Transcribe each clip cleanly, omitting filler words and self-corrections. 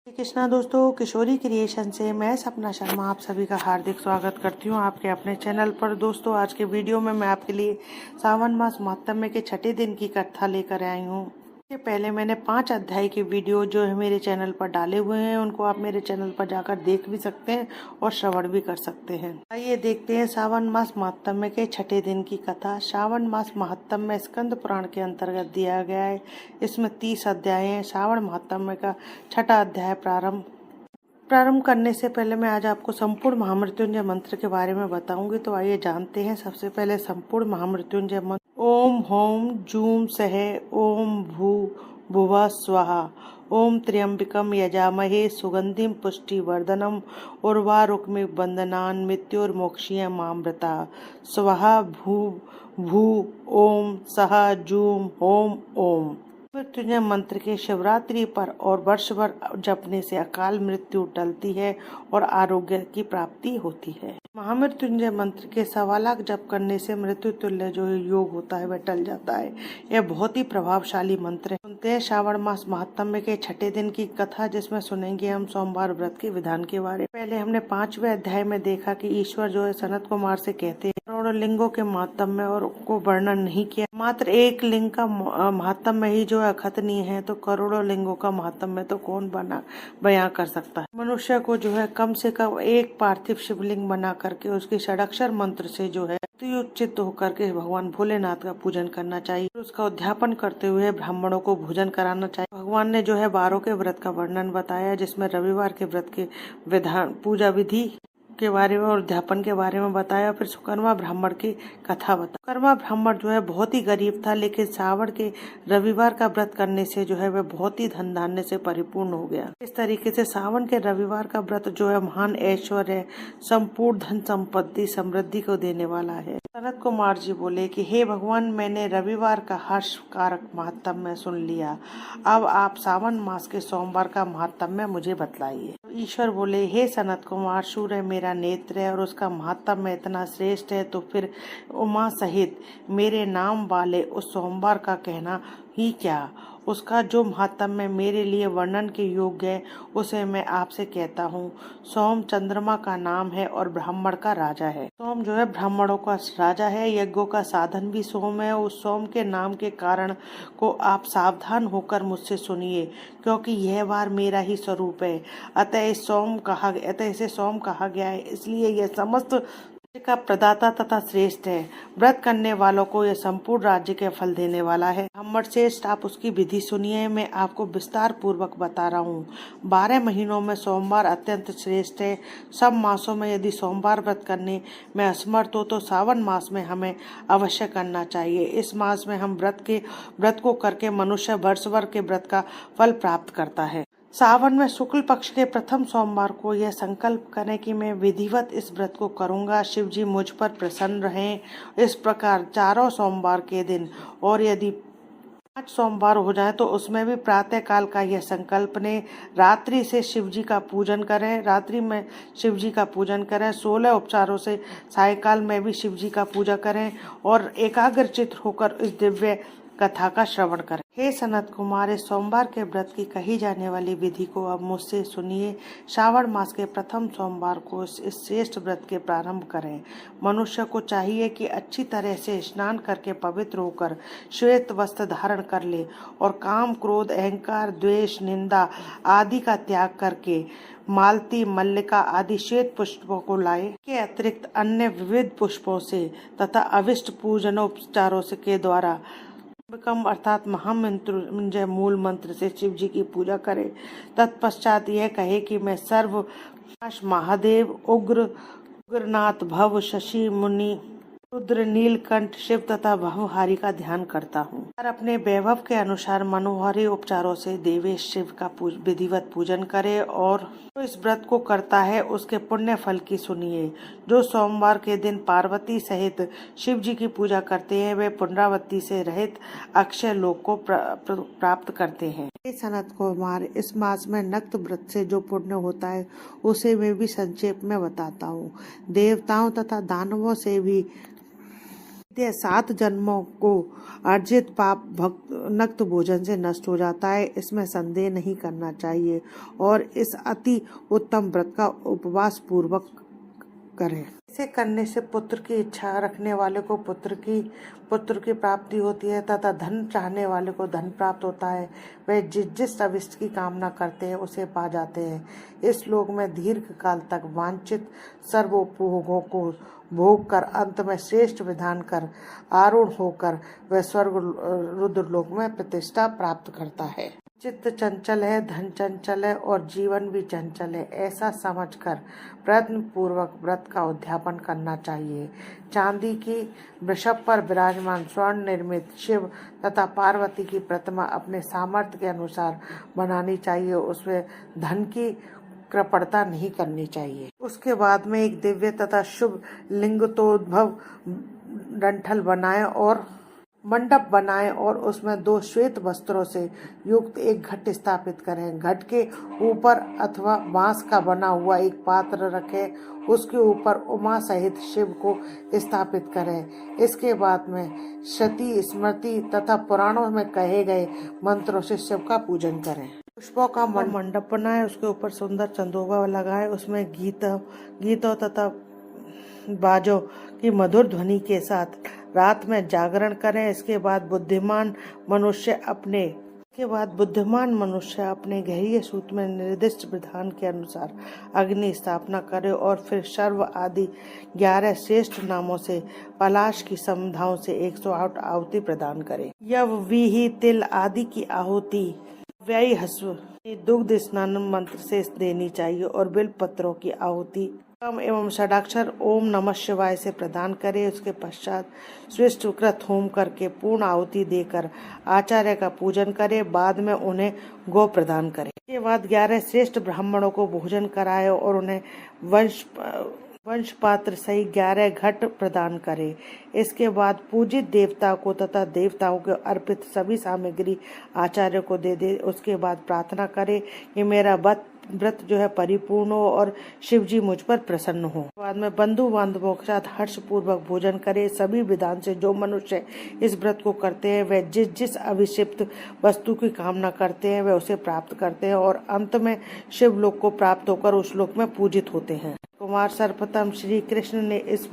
कृष्णा दोस्तों, किशोरी क्रिएशन से मैं सपना शर्मा आप सभी का हार्दिक स्वागत करती हूँ आपके अपने चैनल पर। दोस्तों, आज के वीडियो में मैं आपके लिए सावन मास महात्म्य के छठे दिन की कथा लेकर आई हूँ। इससे पहले मैंने 5 अध्याय के वीडियो जो है मेरे चैनल पर डाले हुए हैं, उनको आप मेरे चैनल पर जाकर देख भी सकते हैं और श्रवण भी कर सकते हैं। आइए देखते हैं सावन मास महात्म्य के छठे दिन की कथा। सावन मास महात्म्य स्कंद पुराण के अंतर्गत दिया गया है। इसमें 30 अध्याय हैं। सावन महात्म्य का छठा अध्याय प्रारंभ करने से पहले मैं आज आपको संपूर्ण महामृत्युंजय मंत्र के बारे में बताऊंगी। तो आइए जानते हैं। सबसे पहले संपूर्ण महामृत्युंजय मंत्र। ओम होम जूम सह ओम भू भुवः स्वाहा ओम त्र्यंबकम यजामहे सुगंधिम पुष्टिवर्धनम उर्वारुकमिव बंदनान मृत्युर्मोक्षीयमामृता स्वाहा भू भू ओम सह जूम होम ओम। मृत्युंजय मंत्र के शिवरात्रि पर और वर्ष भर जपने से अकाल मृत्यु टलती है और आरोग्य की प्राप्ति होती है। महामृत्युंजय मंत्र के 1.25 लाख जप करने से मृत्यु तुल्य जो योग होता है वह टल जाता है। यह बहुत ही प्रभावशाली मंत्र है। सुनते हैं श्रावण मास महात्म्य के छठे दिन की कथा, जिसमें सुनेंगे हम सोमवार व्रत के विधान के बारे में। पहले हमने 5वें अध्याय में देखा कि ईश्वर जो है सनत कुमार से कहते हैं करोड़ों लिंगों के महात्म्य और को वर्णन नहीं किया। मात्र एक लिंग का महात्म्य ही जो है अखतनीय है, तो करोड़ों लिंगों का महात्म्य तो कौन बयां कर सकता है। मनुष्य को जो है कम से कम एक पार्थिव शिवलिंग बना करके उसके षडाक्षर मंत्र से जो है चित्त होकर के भगवान भोलेनाथ का पूजन करना चाहिए। उसका उद्यापन करते हुए ब्राह्मणों को भोजन कराना चाहिए। भगवान ने जो है 12 के व्रत का वर्णन बताया, जिसमें रविवार के व्रत के विधान पूजा विधि के बारे में और अध्यापन के बारे में बताया। फिर सुकर्मा ब्राह्मण की कथा बताई। सुकर्मा ब्राह्मण जो है बहुत ही गरीब था, लेकिन सावन के रविवार का व्रत करने से जो है वह बहुत ही धन धान्य से परिपूर्ण हो गया। इस तरीके से सावन के रविवार का व्रत जो है महान ऐश्वर्य, संपूर्ण धन संपत्ति समृद्धि को देने वाला है। सनत कुमार जी बोले कि हे भगवान, मैंने रविवार का हर्ष कारक महात्म्य सुन लिया। अब आप सावन मास के सोमवार का महात्म्य मुझे बतलाइए। ईश्वर बोले, हे सनत कुमार, सूर्य मेरा नेत्र है और उसका महात्म्य इतना श्रेष्ठ है, तो फिर उमा सहित मेरे नाम वाले उस सोमवार का कहना ही क्या। उसका जो महात्म्य मेरे लिए वर्णन के योग्य है उसे मैं आपसे कहता हूँ। सोम चंद्रमा का नाम है और ब्राह्मण का राजा है। सोम जो है ब्राह्मणों का राजा है। यज्ञों का साधन भी सोम है। उस सोम के नाम के कारण को आप सावधान होकर मुझसे सुनिए, क्योंकि यह वार मेरा ही स्वरूप है। अतः इसे सोम कहा गया है। इसलिए यह समस्त का प्रदाता तथा श्रेष्ठ है। व्रत करने वालों को यह संपूर्ण राज्य के फल देने वाला है। ब्राह्मण श्रेष्ठ, आप उसकी विधि सुनिए। मैं आपको विस्तार पूर्वक बता रहा हूँ। 12 महीनों में सोमवार अत्यंत श्रेष्ठ है। सब मासों में यदि सोमवार व्रत करने में असमर्थ हो तो सावन मास में हमें अवश्य करना चाहिए। इस मास में हम व्रत को करके मनुष्य वर्ष भर के व्रत का फल प्राप्त करता है। सावन में शुक्ल पक्ष के प्रथम सोमवार को यह संकल्प करें कि मैं विधिवत इस व्रत को करूंगा। शिव जी मुझ पर प्रसन्न रहें। इस प्रकार 4 सोमवार के दिन और यदि 5 सोमवार हो जाए तो उसमें भी प्रातः काल का यह संकल्प ने रात्रि से शिव जी का पूजन करें। रात्रि में शिव जी का पूजन करें। 16 उपचारों से सायकाल में भी शिव जी का पूजा करें और एकाग्रचित होकर इस दिव्य कथा का श्रवण करें। हे सनत कुमार, इस सोमवार के व्रत की कही जाने वाली विधि को अब मुझसे सुनिए। श्रावण मास के प्रथम सोमवार को इस श्रेष्ठ व्रत के प्रारंभ करें। मनुष्य को चाहिए कि अच्छी तरह से स्नान करके पवित्र होकर श्वेत वस्त्र धारण कर ले और काम क्रोध अहंकार द्वेष निंदा आदि का त्याग करके मालती मल्लिका आदि श्वेत पुष्पों को लाए। के अतिरिक्त अन्य विविध पुष्पों से तथा अविष्ट पूजनोपचारों से के द्वारा अर्थात महामृत्युंजय मूल मंत्र से शिव जी की पूजा करे। तत्पश्चात यह कहे कि मैं सर्वनाश महादेव उग्रनाथ भव शशि मुनि रुद्र नीलकंठ शिव तथा भवहारी का ध्यान करता हूँ और अपने वैभव के अनुसार मनोहारी उपचारों से देवेश शिव का विधिवत पूजन करे। और जो इस व्रत को करता है उसके पुण्य फल की सुनिए। जो सोमवार के दिन पार्वती सहित शिव जी की पूजा करते हैं वे पुनरावृत्ति से रहित अक्षय लोक को प्राप्त करते हैं। सनत कुमार, इस मास में नक्त व्रत से जो पुण्य होता है उसे मैं भी संक्षेप में बताता हूँ। देवताओं तथा दानवों से भी बीते 7 जन्मों को अर्जित पाप नक्त भोजन से नष्ट हो जाता है, इसमें संदेह नहीं करना चाहिए। और इस अति उत्तम व्रत का उपवास पूर्वक करें। इसे करने से पुत्र की इच्छा रखने वाले को पुत्र की प्राप्ति होती है तथा धन चाहने वाले को धन प्राप्त होता है। वे जिस अभिष्ट की कामना करते हैं उसे पा जाते हैं। इस लोक में दीर्घ काल तक वांछित सर्वोपभोगों को भोग कर अंत में श्रेष्ठ विधान कर आरूढ़ होकर वह स्वर्ग रुद्रलोक में प्रतिष्ठा प्राप्त करता है। चित्त चंचल है, धन चंचल है और जीवन भी चंचल है, ऐसा समझकर प्रयत्न पूर्वक व्रत का उद्यापन करना चाहिए। चांदी की वृषभ पर विराजमान स्वर्ण निर्मित शिव तथा पार्वती की प्रतिमा अपने सामर्थ्य के अनुसार बनानी चाहिए। उसमें धन की कृपणता नहीं करनी चाहिए। उसके बाद में एक दिव्य तथा शुभ लिंगतोद्भव डंठल बनाएं और मंडप बनाएं और उसमें 2 श्वेत वस्त्रों से युक्त एक घट स्थापित करें। घट के ऊपर अथवा बांस का बना हुआ एक पात्र रखें। उसके ऊपर उमा सहित शिव को स्थापित करें। इसके बाद में श्रुति स्मृति तथा पुराणों में कहे गए मंत्रों से शिव का पूजन करें। पुष्पों का मंडप बनाएं, उसके ऊपर सुंदर चंदोबा लगाएं। उसमें गीतों तथा बाजों की मधुर ध्वनि के साथ रात में जागरण करें। इसके बाद बुद्धिमान मनुष्य अपने गृहीय सूत्र में निर्दिष्ट विधान के अनुसार अग्नि स्थापना करे और फिर सर्व आदि 11 श्रेष्ठ नामों से पलाश की संधाओं से 108 आहुति प्रदान करे। यव वीही तिल आदि की आहुति व्यय हस्व दुग्ध स्नान मंत्र से देनी चाहिए और बिल पत्रों की आहुति एवं षडाक्षर ओम नमः शिवाय से प्रदान करे। उसके पश्चात स्विष्टकृत होम करके पूर्ण आहुति देकर आचार्य का पूजन करे। बाद में उन्हें गो प्रदान करे। इसके बाद 11 श्रेष्ठ ब्राह्मणों को भोजन कराए और उन्हें वंश पात्र सहित 11 घट प्रदान करे। इसके बाद पूजित देवता को तथा देवताओं को अर्पित सभी सामग्री आचार्य को दे दे। उसके बाद प्रार्थना करे कि मेरा व्रत जो है परिपूर्ण हो और शिव जी मुझ पर प्रसन्न हो। बाद में बंधु बांधवों के साथ हर्ष पूर्वक भोजन करे। सभी विधान से जो मनुष्य इस व्रत को करते हैं वह जिस अभिषिप्त वस्तु की कामना करते हैं वह उसे प्राप्त करते हैं और अंत में शिव लोक को प्राप्त होकर उस लोक में पूजित होते हैं। कुमार सर्वप्रथम श्री कृष्ण ने इस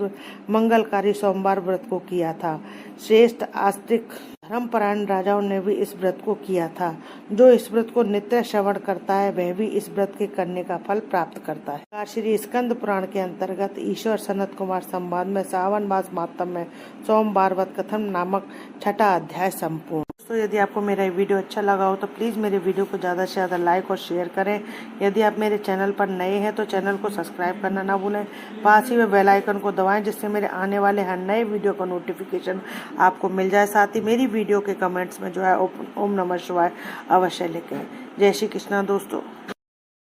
मंगलकारी सोमवार व्रत को किया था। श्रेष्ठ आस्तिक धर्मपरायण राजाओं ने भी इस व्रत को किया था। जो इस व्रत को नित्य श्रवण करता है वह भी इस व्रत के करने का फल प्राप्त करता है। श्री स्कंद पुराण के अंतर्गत ईश्वर सनत कुमार संवाद में सावन मास मातम में सोमवार व्रत कथन नामक 6ठा अध्याय संपूर्ण। दोस्तों, यदि आपको मेरा वीडियो अच्छा लगा हो तो प्लीज़ मेरे वीडियो को ज़्यादा से ज़्यादा लाइक और शेयर करें। यदि आप मेरे चैनल पर नए हैं तो चैनल को सब्सक्राइब करना ना भूलें। पास ही में बेल आइकन को दबाएं जिससे मेरे आने वाले हर नए वीडियो का नोटिफिकेशन आपको मिल जाए। साथ ही मेरी वीडियो के कमेंट्स में जो है ओम नमः शिवाय अवश्य लिखें। जय श्री कृष्णा दोस्तों।